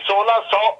1600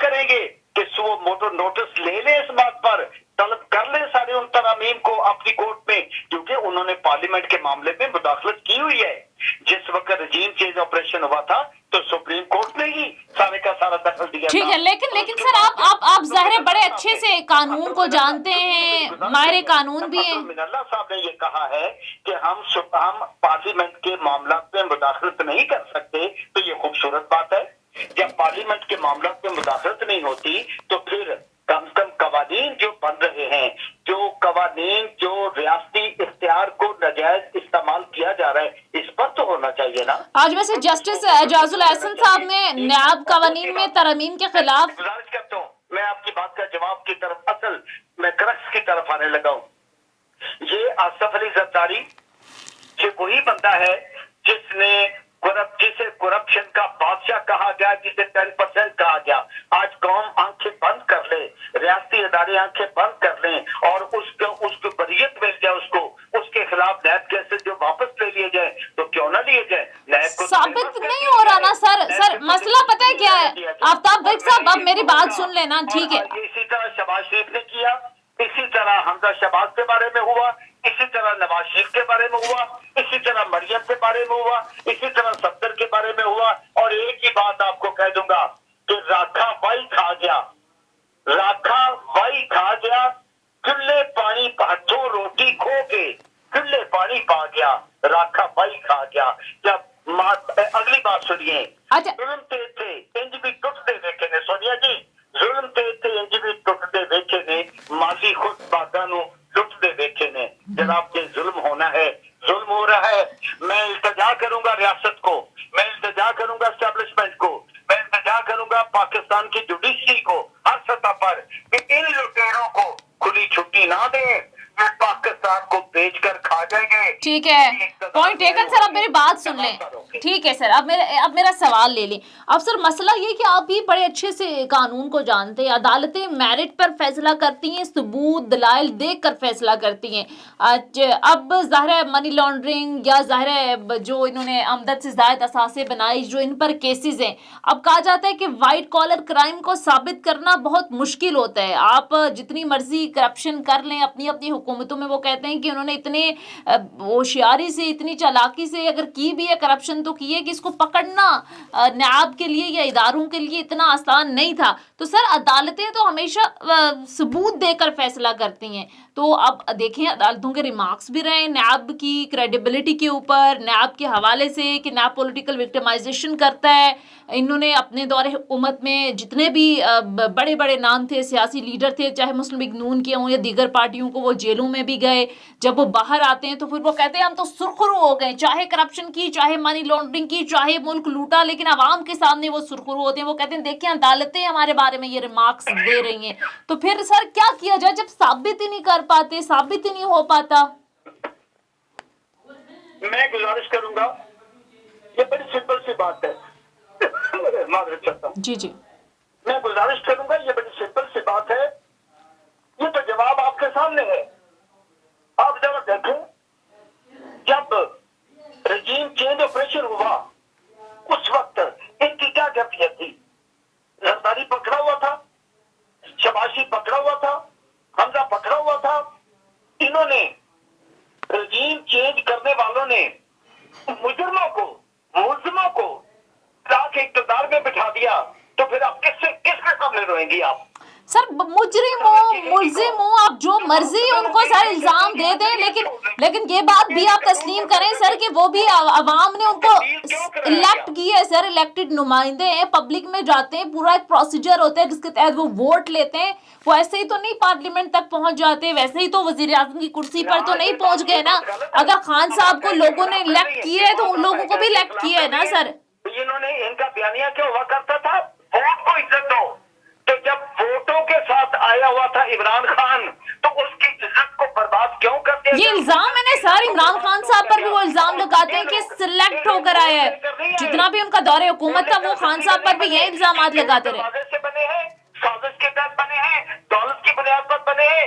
کریں گے کہ وہ موٹر نوٹس لے لیں اس بات پر, طلب کر لیں سارے ان ترامیم کو اپنی کورٹ میں, کیونکہ انہوں نے پارلیمنٹ کے معاملے میں مداخلت کی ہوئی ہے. جس وقت رجیم چینج آپریشن ہوا تھا تو سپریم کورٹ نے ہی سارے کا سارا دخل دیا. ٹھیک ہے, لیکن سر آپ ظاہر بڑے اچھے سے قانون کو جانتے ہیں, ماہر قانون بھی ہیں. اللہ صاحب نے یہ کہا ہے کہ ہم پارلیمنٹ کے معاملات میں مداخلت نہیں کر سکتے, تو یہ خوبصورت بات ہے. جب پارلیمنٹ کے معاملات میں مداخلت نہیں ہوتی تو پھر کم از کم قوانین جو بن رہے ہیں, جو قوانین جو ریاستی اختیار کو ناجائز استعمال کیا جا رہا ہے, اس پر تو ہونا چاہیے نا. آج ویسے جسٹس اعجاز الاحسن صاحب نے نیاب قوانین میں ترمیم کے خلاف گزارش کرتا ہوں, میں آپ کی بات کا جواب کی طرف اصل میں کرکس کی طرف آنے لگا ہوں. یہ آصف علی زرداری یہ وہی بندہ ہے جسے کرپشن کا بادشاہ کہا گیا, جسے 10% کہا گیا. آج قوم آنکھیں بند کر لے, ریاستی ادارے آنکھیں بند کر لیں اور اس کو بریت مل جائے, اس کے خلاف نیب کیسز جو واپس لے لیے جائیں تو کیوں نہ لیے جائیں. ثابت نہیں ہو رہا نا سر مسئلہ پتہ ہے کیا ہے آفتاب بیگ صاحب, اب میری بات سن لینا. ٹھیک ہے, اسی طرح شہباز شریف نے کیا, اسی طرح حمزہ شہباز کے بارے میں ہوا, اسی طرح نواز شریف کے بارے میں ہوا, اسی طرح مریم کے بارے میں ہوا, اسی طرح صفدر کے بارے میں ہوا. اور ایک ہی بات آپ کو کہہ دوں گا کہ راکھا بائی کھا گیا, چولہے پانی ہاتھوں روٹی کھو کے چولہے پانی پا گیا, راکھا بائی کھا گیا. جب اگلی بات سنیے, ظلم تھے انج بھی ٹوٹتے دیکھے نے, سونیا جی ظلم تھے انج بھی ٹوٹتے دیکھے نے, ماضی خود باداں نو لٹتے دیکھے نے. جناب یہ ظلم ہونا ہے, ظلم ہو رہا ہے. میں التجا کروں گا ریاست کو, میں التجا کروں گا اسٹیبلشمنٹ کو, میں التجا کروں گا پاکستان کی جوڈیشری کو ہر سطح پر کہ ان لٹیروں کو کھلی چھٹی نہ دیں, وہ پاکستان کو بیچ کر کھا جائیں گے. ٹھیک ہے, پوائنٹ ٹیکن. سر اب میری بات سن لیں. ٹھیک ہے سر, اب میرا سوال لے لیں. اب سر مسئلہ یہ کہ آپ بھی بڑے اچھے سے قانون کو جانتے ہیں, عدالتیں میرٹ پر فیصلہ کرتی ہیں, ثبوت دلائل دیکھ کر فیصلہ کرتی ہیں. اب ظاہر ہے منی لانڈرنگ یا ظاہر ہے جو انہوں نے آمدن سے زائد اثاثے بنائی, جو ان پر کیسز ہیں, اب کہا جاتا ہے کہ وائٹ کالر کرائم کو ثابت کرنا بہت مشکل ہوتا ہے. آپ جتنی مرضی کرپشن کر لیں اپنی حکومتوں میں, وہ کہتے ہیں کہ انہوں نے اتنے ہوشیاری سے اتنی چالاکی سے اگر کی بھی ہے کرپشن تو کی ہے کہ اس کو پکڑنا نیاب کے لیے یا اداروں کے لیے اتنا آسان نہیں تھا. تو سر عدالتیں تو ہمیشہ ثبوت دے کر فیصلہ کرتی ہیں. تو اب دیکھیں عدالتوں کے ریمارکس بھی رہے نیاب کی کریڈیبلٹی کے اوپر, نیاب کے حوالے سے کہ نیاب پولیٹیکل وکٹمائزیشن کرتا ہے. انہوں نے اپنے دور حکومت میں جتنے بھی بڑے بڑے نام تھے, سیاسی لیڈر تھے, چاہے مسلم لیگ نون کے ہوں یا دیگر پارٹیوں کو, وہ جیلوں میں بھی گئے. جب وہ باہر آتے ہیں تو پھر وہ کہتے ہیں ہم تو سرخرو ہو گئے, چاہے کرپشن کی, چاہے منی لانڈرنگ کی, چاہے ملک لوٹا, لیکن عوام کے سامنے وہ سرخرو ہوتے ہیں. وہ کہتے ہیں دیکھیں عدالتیں ہمارے بارے میں یہ ریمارکس دے رہی ہیں. تو پھر سر کیا کیا جائے جب ثابت ہی نہیں کر پاتے, ثابت ہی نہیں ہو پاتا؟ میں گزارش کروں گا, یہ بڑی سمپل سی بات ہے. جی میں گزارش کروں گا, یہ بڑی سمپل سی بات ہے. یہ تو جواب آپ کے سامنے ہے. آپ ذرا دیکھیں, جب رجیم چینج آپریشن ہوا اس وقت ان کی کیا کیفیت تھی؟ زرداری پکڑا ہوا تھا, شباشی پکڑا ہوا تھا, حمزہ پکڑا ہوا تھا. انہوں نے رجیم چینج کرنے والوں نے مجرموں کو, ملزموں کو لا کے اقتدار میں بٹھا دیا. تو پھر آپ کس کے سامنے روئیں گی آپ؟ سر مجرم ہو, ملزم ہو, آپ جو مرضی ان کو سر الزام دے دیں, لیکن یہ بات بھی آپ تسلیم کریں سر کہ وہ بھی عوام نے ان کو الیکٹ کی ہے. سر الیکٹڈ نمائندے ہیں, پبلک میں جاتے ہیں, پورا ایک پروسیجر ہوتا ہے جس کے تحت وہ ووٹ لیتے ہیں. وہ ایسے ہی تو نہیں پارلیمنٹ تک پہنچ جاتے, ویسے ہی تو وزیر اعظم کی کرسی پر تو نہیں پہنچ گئے نا. اگر خان صاحب کو لوگوں نے الیکٹ کیا ہے تو ان لوگوں کو بھی الیکٹ کیا ہے نا سر. انہوں نے ان کا بیانیہ کیا ہوا کرتا تھا, ووٹ کو عزت دو. تو جب ووٹوں کے ساتھ آیا ہوا تھا عمران خان, تو اس کی عزت کو برباد کیوں کر دیا؟ یہ الزام ہے نا سر, عمران خان صاحب پر بھی وہ الزام لگاتے ہیں کہ سلیکٹ ہو کر آیا ہے. جتنا بھی ان کا دور حکومت تھا وہ خان صاحب پر بھی یہ الزامات لگاتے رہے. سازش کے تحت بنے ہیں, دولت کی بنیاد پر بنے ہیں.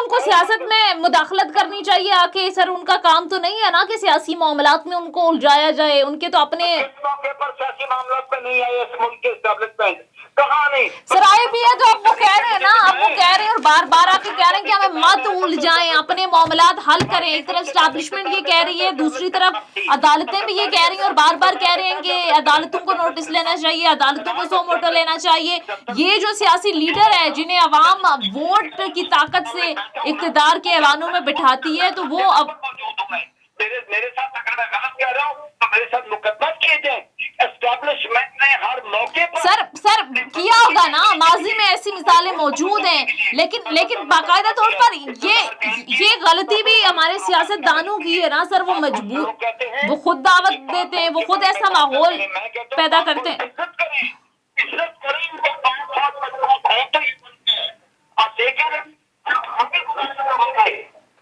ان کو سیاست میں مداخلت کرنی چاہیے آکے؟ سر ان کا کام تو نہیں ہے نا کہ سیاسی معاملات میں ان کو الجھایا جائے، ان کے تو اپنے کس موقع پر سیاسی معاملات پہ نہیں آئے اس ملک کے اسٹیبلشمنٹ؟ کہاں نہیں؟ سر آئے بھی ہے تو اب وہ کہہ رہے ہیں نا، اب وہ کہہ رہے ہیں اور بار بار آ کے کہہ رہے ہیں کہ ہمیں مت الجھائیں، اپنے معاملات حل کریں. ایک طرف اسٹیبلشمنٹ یہ کہہ رہی ہے، دوسری طرف عدالتیں بھی یہ کہہ رہی ہیں اور بار بار کہہ رہے ہیں کہ عدالتوں کو نوٹس لینا چاہیے، عدالتوں کو سو موٹو لینا چاہیے. یہ جو سیاسی لیڈر ہے جنہیں عوام ووٹ کی طاقت سے اقتدار کے ایوانوں میں بٹھاتی ہے، تو وہ اب موجود ہوں میں. میرے ساتھ اگر میں غلط کہہ رہا ہوں تو میرے ساتھ مقدمہ کیے جائیں. اسٹیبلشمنٹ نے ہر موقع پر سر کیا ہوگا نا، ماضی میں ایسی مثالیں موجود ہیں، لیکن باقاعدہ طور پر یہ غلطی بھی ہمارے سیاست دانوں کی ہے نا سر. وہ مجبور، وہ خود دعوت دیتے ہیں، وہ خود ایسا ماحول پیدا کرتے ہیں. عزت کریں ان کو بہت مضبوط ہے تو یہ بنتے ہیں. آپ دیکھیں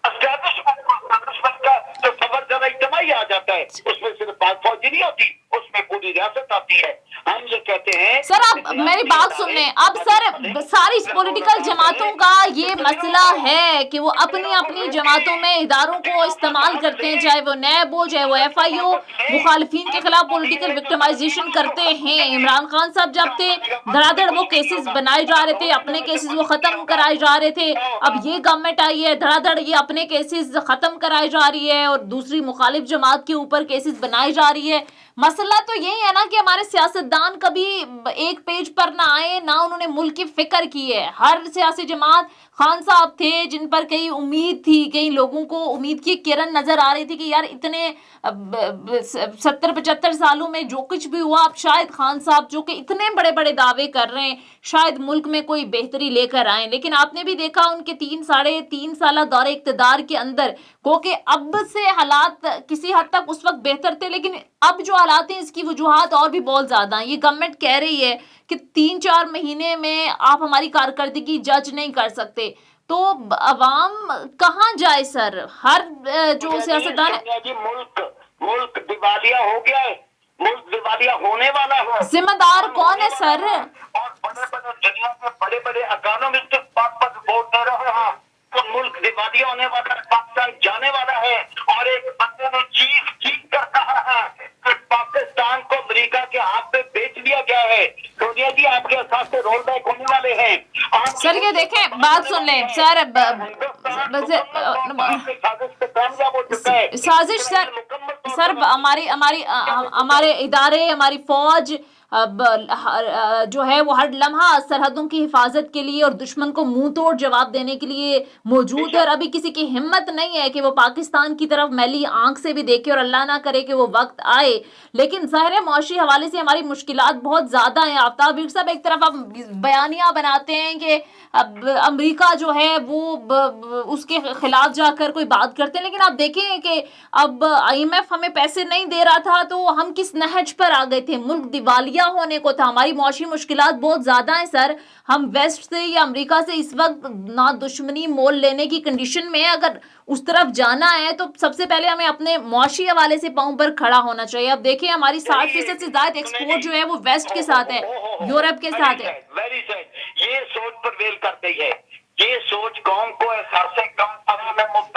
اسٹیبلشمنٹ کا جو خبر ذرا اجتماعی آ جاتا ہے، اس میں صرف پاک فوجی نہیں ہوتی، اس میں پوری ریاست آتی ہے. ہم یہ کہتے ہیں سر آپ میری بات سن لیں. اب سر ساری پولیٹیکل جماعتوں کا یہ مسئلہ ہے کہ وہ اپنی جماعتوں میں اداروں کو استعمال کرتے ہیں، چاہے وہ نیب ہو، چاہے وہ ایف آئی ہو، مخالفین کے خلاف پولیٹیکل وکٹمائزیشن کرتے ہیں. عمران خان صاحب جب تھے دھڑا دھڑ وہ کیسز بنائے جا رہے تھے، اپنے کیسز وہ ختم کرائے جا رہے تھے. اب یہ گورنمنٹ آئی ہے، دھڑا دھڑ یہ اپنے کیسز ختم کرائی جا رہی ہے اور دوسری مخالف جماعت کے اوپر کیسز بنائی جا رہی ہے. مسئلہ تو یہی ہے نا کہ ہمارے سیاستدان کبھی ایک پیج پر نہ آئے، نہ انہوں نے ملک کی فکر کی ہے. ہر سیاسی جماعت، خان صاحب تھے جن پر کئی امید تھی، کئی لوگوں کو امید کی کرن نظر آ رہی تھی کہ یار اتنے 70-75 سالوں میں جو کچھ بھی ہوا، اب شاید خان صاحب جو کہ اتنے بڑے بڑے دعوے کر رہے ہیں شاید ملک میں کوئی بہتری لے کر آئیں. لیکن آپ نے بھی دیکھا ان کے 3-3.5 سالہ دور اقتدار کے اندر کو کہ اب سے حالات کسی حد تک اس وقت بہتر تھے، لیکن اب جو حالات ہیں اس کی وجوہات اور بھی بہت زیادہ ہیں. یہ گورنمنٹ کہہ رہی ہے کہ 3-4 مہینے میں آپ ہماری کارکردگی جج نہیں کر سکتے، تو عوام کہاں جائے سر؟ ہر جو سیاستدان ہے، جی ملک دیوالیہ ہو گیا ہے، ملک دیوالیہ ہونے والا ہے. ذمہ دار کون ہے سر؟ اور بڑے بڑے دنیا کے بڑے بڑے اکانومسٹ اس بات پر رپورٹ دے رہے ہیں کہ ملک دیوالیہ ہونے والا ہے، پاکستان جانے والا ہے. اور ایک بندے نے چیخ کر کہا ہے کہ پاکستان کو امریکہ کے ہاتھ پہ بیچ دیا گیا ہے. سونیا جی آپ کے ساتھ سے رول بیک ہونے والے ہیں. سر یہ دیکھیں، بات سن لیں سر. سازش سر ہمارے ادارے، ہماری فوج جو ہے وہ ہر لمحہ سرحدوں کی حفاظت کے لیے اور دشمن کو منہ توڑ جواب دینے کے لیے موجود ہے. اور ابھی کسی کی ہمت نہیں ہے کہ وہ پاکستان کی طرف میلی آنکھ سے بھی دیکھے، اور اللہ نہ کرے کہ وہ وقت آئے. لیکن ظاہر معاشی حوالے سے ہماری مشکلات بہت زیادہ ہیں. آفتاب صاحب ایک طرف اب بیانیہ بناتے ہیں کہ اب امریکہ جو ہے وہ اس کے خلاف جا کر کوئی بات کرتے ہیں، لیکن آپ دیکھیں کہ اب آئی ایم ایف ہمیں پیسے نہیں دے رہا تھا تو ہم کس نہج پر آ گئے تھے؟ ملک دیوالیہ ہونے کو تھا. ہماری معاشی مشکلات بہت زیادہ ہیں سر. ہم ویسٹ سے یا امریکہ سے اس وقت نہ دشمنی مول لینے کی کنڈیشن میں ہے. اگر اس طرف جانا ہے تو سب سے پہلے ہمیں اپنے معاشی حوالے سے پاؤں پر کھڑا ہونا چاہیے. اب دیکھیں ہماری 60% سے زائد ایکسپورٹ جو ہے وہ ویسٹ کے ساتھ ہے، یورپ کے ساتھ ہے. یہ سوچ پر ویل کر گئی ہے. یہ سوچ قوم کو احساس میں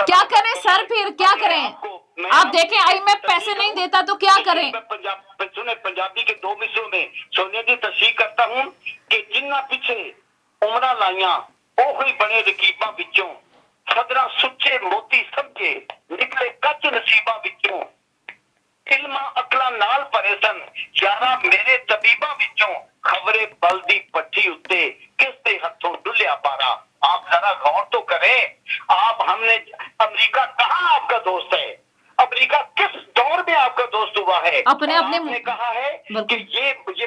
کیا کریں سر؟ پھر کیا کریں؟ آپ دیکھیں آئی ایم ایف پیسے نہیں دیتا تو کیا کریں؟ سنیں پنجابی کے 2 مصروں میں سونیا جی تشریح کرتا ہوں کہ جنہ پیچھے عمرہ لائیاں اوہی بنے رقیباں وچوں، خدرہ سچے موتی سب کے نکلے کچ نصیباں وچوں، علماں اکلاں نال پرے سن یارا میرے طبیباں وچوں، خبرے بل دی پٹھی اتے کس دے ہتھوں ڈلیا پارا. آپ ذرا غور تو کریں. ہم نے امریکہ کہاں آپ کا دوست ہے؟ امریکہ کس دور میں آپ کا دوست ہوا ہے؟ اپنے نے کہا ہے کہ یہ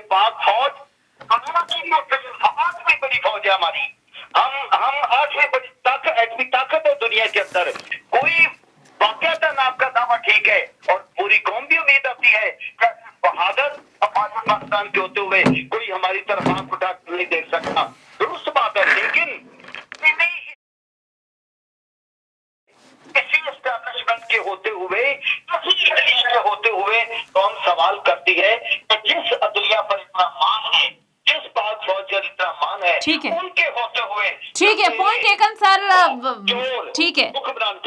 پاک فوج آج بھی بڑی فوج ہے ہماری. ہم آج بھی بڑی ایٹمی طاقت ہے دنیا کے اندر. کوئی واقعہ آپ کا دعویٰ ٹھیک ہے اور پوری قوم بھی امید آتی ہے کہ بہادر پاکستان کے ہوتے ہوئے کوئی ہماری طرف آنکھ اٹھا نہیں دیکھ سکتا. درست بات ہے، لیکن کسی اسٹیبلشمنٹ کے ہوتے ہوئے قوم سوال کرتی ہے کہ جس عدلیہ پر اتنا مان ہے، جس پاک فوج کا اتنا مان ہے، ان کے ہوتے ہوئے ٹھیک ہے, پوائنٹ ٹیکن سر. ٹھیک ہے,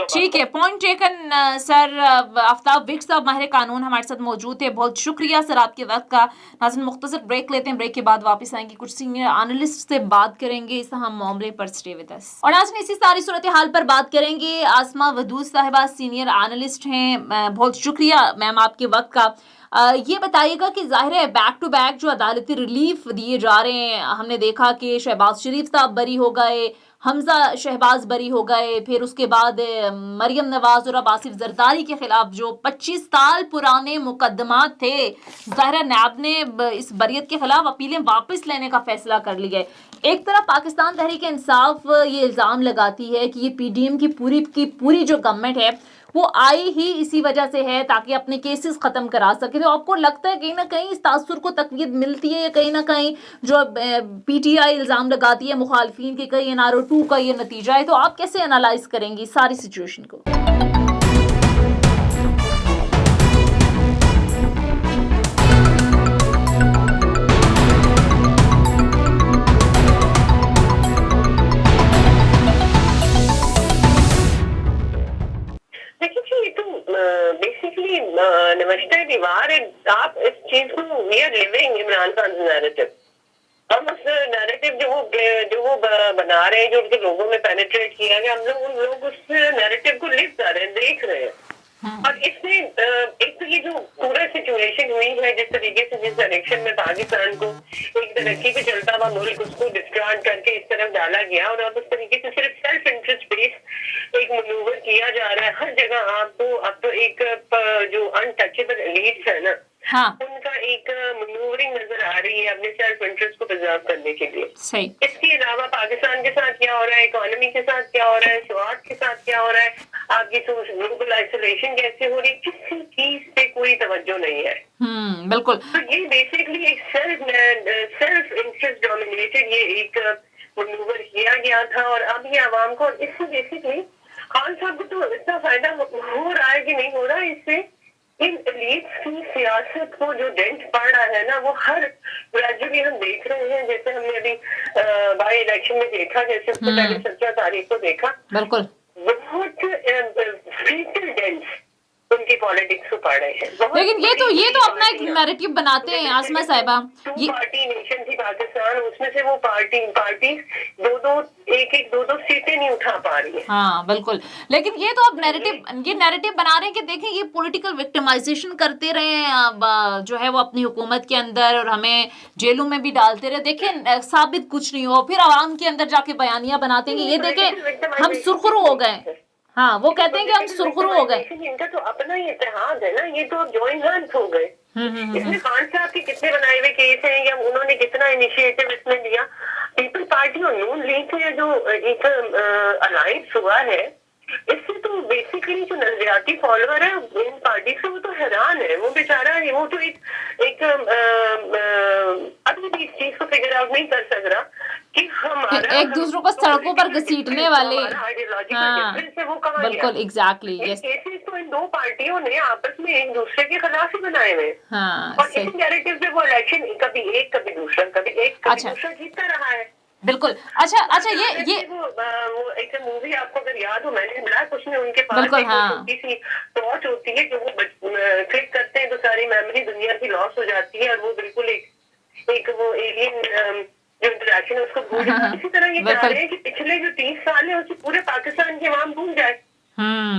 ٹھیک ہے, پوائنٹ ٹیکن سر. آفتاب وک صاحب ماہر قانون ہمارے ساتھ موجود تھے, بہت شکریہ سر آپ کے وقت کا. ناظرین مختصر بریک لیتے ہیں, بریک کے بعد واپس آئیں گے, کچھ سینئر اینالسٹ سے بات کریں گے اس اہم معاملے پر. Stay with us. اور ناظرین اسی ساری صورتحال پر بات کریں گے. آسمہ ودود صاحبہ سینئر اینالسٹ ہیں, بہت شکریہ میم آپ کے وقت کا. یہ بتائیے گا کہ ظاہر ہے بیک ٹو بیک جو عدالتی ریلیف دیے جا رہے ہیں, ہم نے دیکھا کہ شہباز شریف صاحب بری ہو گئے, حمزہ شہباز بری ہو گئے, پھر اس کے بعد مریم نواز اور اب آصف زرداری کے خلاف جو 25 سال پرانے مقدمات تھے, ظاہر نیب نے اس بریت کے خلاف اپیلیں واپس لینے کا فیصلہ کر لیا ہے. ایک طرف پاکستان تحریک انصاف یہ الزام لگاتی ہے کہ یہ پی ڈی ایم کی پوری جو گورنمنٹ ہے وہ آئی ہی اسی وجہ سے ہے تاکہ اپنے کیسز ختم کرا سکے. تو آپ کو لگتا ہے کہیں نہ کہیں اس تاثر کو تقویت ملتی ہے, یا کہیں نہ کہیں جو پی ٹی آئی الزام لگاتی ہے مخالفین کے کئی این آر او 2 کا یہ نتیجہ ہے, تو آپ کیسے انالائز کریں گی ساری سچویشن کو؟ دیکھیے یہ تو بیسکلی نمستے دیوار, آپ اس چیز کو we are living Imran Khan narrative. ہم اس نیریٹو جو وہ بنا رہے ہیں, جو ان کے لوگوں میں پینیٹریٹ کیا گیا, ہم لوگ اس نیریٹو کو لکھ کر رہے ہیں, دیکھ رہے ہیں. اور اس میں ایک تو یہ جو پورا سچویشن ہوئی ہے جس طریقے سے, جس ڈائریکشن میں پاکستان کو ایک ترقی پہ چلتا ہوا ملک اس کو ڈسٹارٹ کر کے اس طرف ڈالا گیا, اور اب اس طریقے سے صرف سیلف انٹرسٹ بیس ایک منوور کیا جا رہا ہے ہر جگہ. اب تو ایک جو انٹچیبل ایلیٹس ہے نا, ان کا ایک منورنگ نظر آ رہی ہے اپنے سیلف انٹرسٹ کو پرزرو کرنے کے لیے. اس کے علاوہ پاکستان کے ساتھ کیا ہو رہا ہے, اکانومی کے ساتھ کیا ہو رہا ہے, سواد کے ساتھ کیا ہو رہا ہے, آپ کی گلوبل آئسولیشن کیسے ہو رہی ہے, کسی چیز پہ کوئی توجہ نہیں ہے. بالکل. تو یہ بیسکلی ایک سیلف انٹرسٹ ڈومینیٹڈ یہ ایک منور کیا گیا تھا, اور اب یہ عوام کو, اس سے بیسکلی خان صاحب کو تو اتنا فائدہ ہو رہا ہے کہ نہیں ہو رہا, اس سے ان ایلیٹس کی سیاست کو جو ڈینٹ پڑ رہا ہے نا, وہ ہر گریجولی ہم دیکھ رہے ہیں. جیسے ہم نے ابھی بائی الیکشن میں دیکھا, جیسے اس سے پہلے 17 تاریخ کو دیکھا, بالکل بہت فیٹل ڈینٹس ان کی پالیٹکس کو پڑ رہے ہیں. لیکن یہ تو اپنا ایک نیریٹو بناتے ہیں آسمہ صاحبہ. ٹو پارٹی نیشن تھی پاکستان, اس میں سے وہ پارٹی ایک دو سیٹیں نہیں اٹھا پا رہی ہے. ہاں بالکل. لیکن یہ تو اب نیریٹو بنا رہے ہیں کہ دیکھیں یہ پولیٹیکل وکٹمائزیشن کرتے رہے ہیں جو ہے وہ اپنی حکومت کے اندر, اور ہمیں جیلوں میں بھی ڈالتے رہے. دیکھیں ثابت کچھ نہیں ہو, پھر عوام کے اندر جا کے بیانیاں بناتے ہیں کہ یہ دیکھیں ہم سرخرو ہو گئے. ہاں وہ کہتے ہیں کہ ہم سرخرو ہو گئے. ان کا تو اپنا ہی اتحاد ہے نا, یہ تو اب جوائنٹ ہینڈ ہو گئے. اس میں خان صاحب کے کتنے بنائے ہوئے کیس ہیں, یا انہوں نے کتنا انیشیٹو اس میں لیا. پیپل پارٹی اور نون لیگ سے جو ایک الائنس ہوا ہے, اس سے تو بیسکلی جو نظریاتی فالوور ہے ان پارٹی سے, وہ تو حیران ہے. وہ بیچارہ ہے, وہ تو ایک ابھی بھی اس چیز کو فگر آؤٹ نہیں کر سک رہا کہ ہمارا ایک دوسروں کو سڑکوں پر گھسیٹنے والے. ہاں بالکل ایگزیکٹلی. کیسز تو ان دو پارٹیوں نے آپس میں ایک دوسرے کے خلاف ہی بنائے ہوئے, اور اسی نیریٹو سے وہ الیکشن کبھی ایک کبھی دوسرا, کبھی ایک کبھی دوسرا جیتتا رہا ہے. بالکل. اچھا یہ وہ ایک مووی آپ کو اگر یاد ہو, میں نے بڑا کچھ میں ان کے پاس ایک چھوٹی سی ٹارچ ہوتی ہے جو وہ کلک کرتے ہیں تو ساری میموری دنیا کی لاس ہو جاتی ہے, اور وہ بالکل ایک وہ ایلین جو انٹریکشن ہے اس کو بھول جائے. اسی طرح یہ چاہ رہے ہیں کہ پچھلے جو 30 سال ہیں اسے پورے پاکستان کے عوام بھول جائے,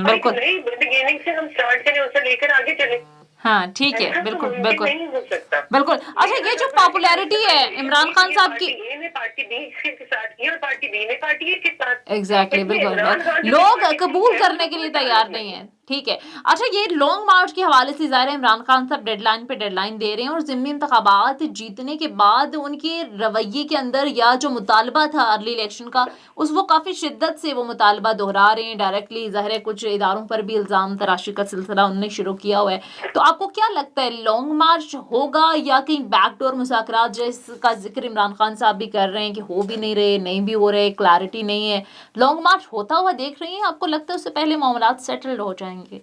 بالکل نئی بگیننگ سے ہم اسٹارٹ کریں, اسے لے کر آگے چلیں. ہاں ٹھیک ہے, بالکل بالکل نہیں ہو سکتا. بالکل. اچھا یہ جو پاپولیرٹی ہے عمران خان صاحب کی, پارٹی اے نے پارٹی بی کے ساتھ کی, اور پارٹی بی نے پارٹی اے کے ساتھ. ایگزیکٹلی بالکل, لوگ قبول کرنے کے لیے تیار نہیں ہیں. ٹھیک ہے. اچھا یہ لانگ مارچ کے حوالے سے ظاہر ہے عمران خان صاحب ڈیڈ لائن پہ ڈیڈ لائن دے رہے ہیں, اور ضمنی انتخابات جیتنے کے بعد ان کے رویے کے اندر یا جو مطالبہ تھا ارلی الیکشن کا, وہ کافی شدت سے وہ مطالبہ دہرا رہے ہیں ڈائریکٹلی. ظاہر ہے کچھ اداروں پر بھی الزام تراشی کا سلسلہ انہوں نے شروع کیا ہوا ہے. تو آپ کو کیا لگتا ہے لانگ مارچ ہوگا, یا کہیں بیک ڈور مذاکرات جس کا ذکر عمران خان صاحب بھی کر رہے ہیں کہ ہو بھی نہیں رہے, نہیں بھی ہو رہے, کلیئرٹی نہیں ہے, لانگ مارچ ہوتا ہوا دیکھ رہی ہیں؟ آپ کو لگتا ہے اس سے پہلے معاملات سیٹلڈ ہو جائیں گے؟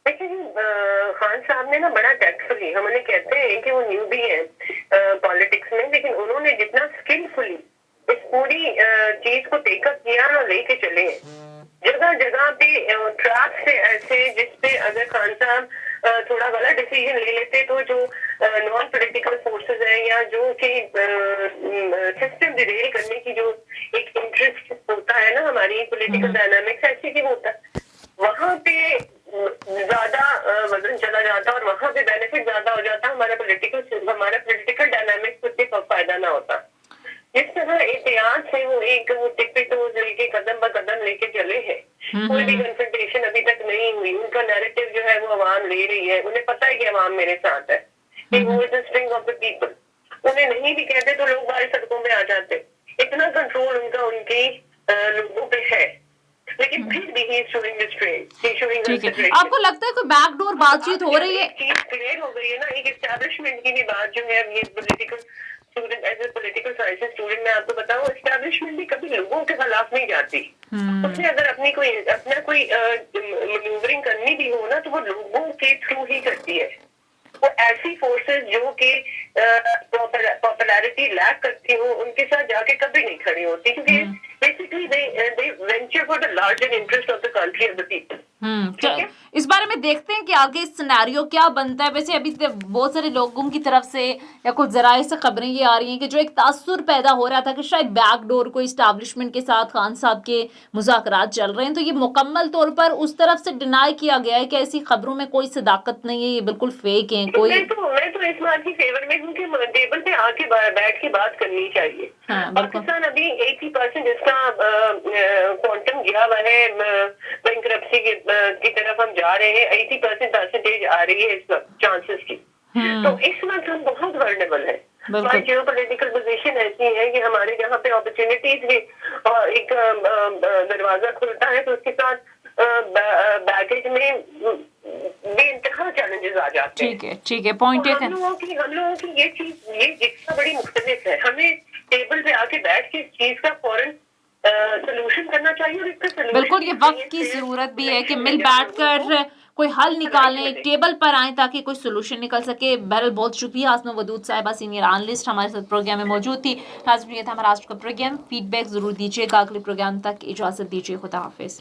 خان صاحب نے نا بڑا ٹیکٹفلی, ہم انہیں کہتے ہیں کہ وہ نیو بھی ہیں پالیٹکس میں, لیکن انہوں نے جتنا اسکلفلی اس پوری چیز کو ٹیک اپ کیا اور لے کے چلے ہیں. جگہ جگہ پہ ٹریک سے ایسے جس پہ اگر خان صاحب تھوڑا غلط ڈیسیژن لے لیتے تو جو نان پولیٹیکل فورسز ہیں یا جو کہ سسٹم ڈیریل کرنے کی جو ایک انٹرسٹ ہوتا ہے نا ہماری پولیٹیکل ڈائنامکس ایسے ہی ہوتا ہے, وہاں پہ زیادہ وزن چلا جاتا اور وہاں پہ بینیفٹ زیادہ ہو جاتا, ہمارا پولیٹیکل ڈائنامکس کو کوئی فائدہ نہ ہوتا. جس طرح احتیاط سے وہ ایک ٹپی ٹوز لے کے قدم ب قدم لے کے چلے ہیں, کوئی بھی کنفرنٹیشن ابھی تک نہیں ہوئی, ان کا نیریٹو جو ہے وہ عوام لے رہی ہے, انہیں پتہ ہے کہ عوام میرے ساتھ ہے, اسٹرنگ آف دا پیپل. انہیں نہیں بھی کہتے تو لوگ باہر سڑکوں پہ آ جاتے, اتنا کنٹرول ان کا ان کی لوگوں پہ ہے, لیکن پھر بھی ٹھیک ہے. آپ کو لگتا ہے کوئی بیک ڈور بات چیت ہو رہی ہے؟ چیز کلیئر ہو گئی ہے نا, ایک اسٹیبلشمنٹ کی بھی بات جو ہے یہ political student as a political science student میں آپ کو بتاؤں, اسٹیبلشمنٹ بھی کبھی لوگوں کے خلاف نہیں جاتی. اس نے اگر اپنا کوئی مینوورنگ کرنی بھی ہو نا تو وہ لوگوں کے تھرو ہی کرتی ہے. وہ ایسی فورسز جو کہ پاپولیرٹی لیک کرتی ہوں ان کے ساتھ جا کے کبھی نہیں کھڑی ہوتی, کیونکہ basically they venture for the larger interest of the country and the people. اس بارے میں دیکھتے ہیں کہ آگے سیناریو کیا بنتا ہے. ویسے ابھی بہت سارے لوگوں کی طرف سے یا کچھ ذرائع سے خبریں یہ آ رہی ہیں کہ جو ایک تاثر پیدا ہو رہا تھا کہ شاید بیک ڈور کوئی اسٹیبلشمنٹ کے ساتھ خان صاحب کے مذاکرات چل رہے ہیں, تو یہ مکمل طور پر اس طرف سے ڈینائی کیا گیا ہے کہ ایسی خبروں میں کوئی صداقت نہیں ہے, یہ بالکل فیک ہیں. کوئی میں تو اس بات کی فیور میں ہوں کہ ٹیبل پہ آ کے بیٹھ کے بات کرنی چاہیے. پاکستان ابھی 80% جس کا کوانٹم گیا ہوا ہے بینکرپسی کی طرف ہم جا رہے ہیں, 80% آ رہی ہے اس وقت چانسز کی. تو اس وقت ہم بہت ورنیبل ہیں. ہماری جیو پولیٹیکل پوزیشن ایسی ہے کہ ہمارے جہاں پہ اپرچونیٹیز کے ایک دروازہ کھلتا ہے تو اس کے ساتھ بیگیج میں بے انتہا چیلنجز آ جاتے ہیں. ٹھیک ہے پوائنٹ ہے. ہم لوگوں کی یہ چیز یہ جتنا بڑی مختلف ہے, ہمیں ٹیبل پہ آ کے بیٹھ کے اس چیز کا فوراً سولوشن کرنا چاہیے. اور اس کا سولوشن بالکل یہ وقت کی ضرورت بھی ہے کہ مل بیٹھ کر کوئی حل نکالیں, ایک ٹیبل پر آئیں تاکہ کوئی سولوشن نکل سکے. بہرحال بہت شکریہ آسما ودود صاحبہ, سینئر انالسٹ ہمارے ساتھ پروگرام میں موجود تھی. ناظرین یہ تھا ہمارا آج کا پروگرام. فیڈ بیک ضرور دیجیے گا. اگلے پروگرام تک اجازت دیجیے. خدا حافظ.